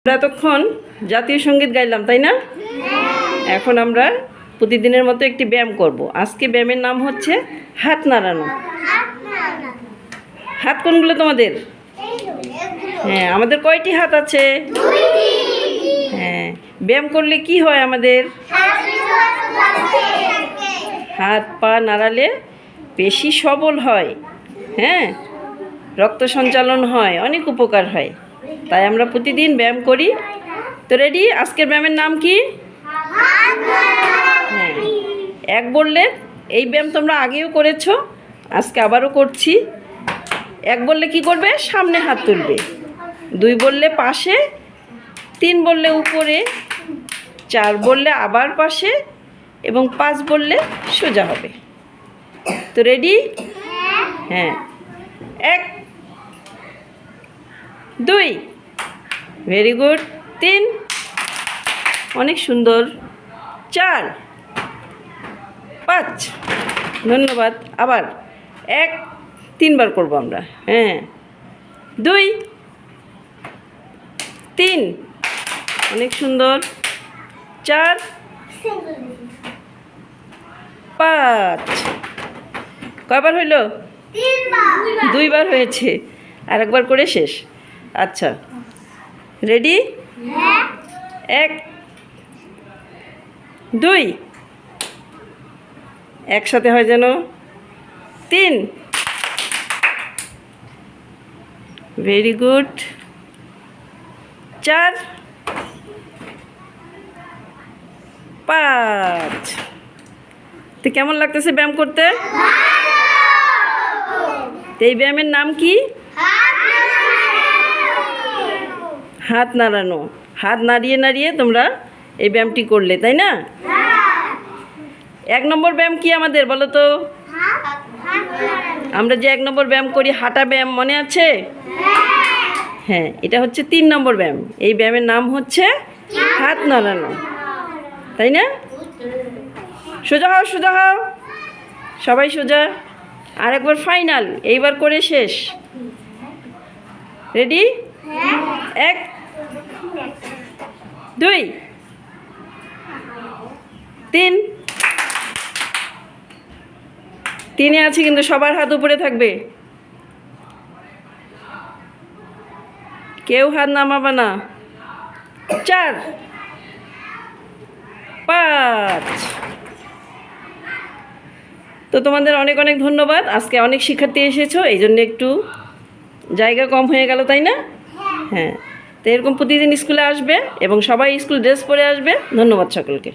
আমরা এতক্ষণ জাতীয় সঙ্গীত গাইলাম, তাই না? এখন আমরা প্রতিদিনের মতো একটি ব্যায়াম করব। আজকে ব্যায়ামের নাম হচ্ছে হাত নাড়ানো। হাত কোনগুলো তোমাদের? হ্যাঁ, আমাদের কয়টি হাত আছে? হ্যাঁ, ব্যায়াম করলে কি হয় আমাদের? হাত পা নাড়ালে পেশি সবল হয়, হ্যাঁ, রক্ত সঞ্চালন হয়, অনেক উপকার হয়। তাই আমরা প্রতিদিন ব্যায়াম করি। তো রেডি? আজকের ব্যায়ামের নাম কি? হ্যাঁ, এক বললে এই ব্যায়াম তোমরা আগেও করেছো, আজকে আবারও করছি। এক বললে কি করবে? সামনে হাত তুলবে। দুই বললে পাশে, তিন বললে উপরে, চার বললে আবার পাশে, এবং পাঁচ বললে সোজা হবে। তো রেডি? হ্যাঁ, এক, দুই, ভেরি গুড, তিন, অনেক সুন্দর, চার, পাঁচ, ধন্যবাদ। আবার এক, তিনবার করবো আমরা। হ্যাঁ, দুই, তিন, অনেক সুন্দর, চার, পাঁচ, কয়বার হইল? দুইবার হয়েছে, আর একবার করে শেষ। আচ্ছা, রেডি? এক, দুই, একসাথে হয় যেন, তিন, ভেরি গুড, চার, পাঁচ। তো কেমন লাগতেছে ব্যায়াম করতে? এই ব্যায়ামের নাম কি? হাত নাড়ানো। হাত নাড়িয়ে নাড়িয়ে তোমরা এই ব্যায়ামটি করলে, তাই না? এক নম্বর ব্যায়াম কি আমাদের বলো তো? আমরা যে এক নম্বর ব্যায়াম করি, হাঁটা ব্যায়াম, মনে আছে? হ্যাঁ, এটা হচ্ছে 3 নম্বর ব্যায়াম। এই ব্যায়ামের নাম হচ্ছে হাত নাড়ানো, তাই না? সোজা হও, সোজা হও, সবাই সোজা। আর একবার ফাইনাল, এইবার করে শেষ। রেডি? এক, দুই, তিন, তিনে আছে কিন্তু সবার হাত উপরে থাকবে, কেউ হাত নামাবে না। চার, পাঁচ। তো তোমাদের অনেক অনেক ধন্যবাদ। আজকে অনেক শিক্ষার্থী এসেছো, এই জন্য একটু জায়গা কম হয়ে গেল, তাই না? হ্যাঁ, তো এরকম প্রতিদিন স্কুলে আসবে এবং সবাই স্কুল ড্রেস পরে আসবে। ধন্যবাদ সকলকে।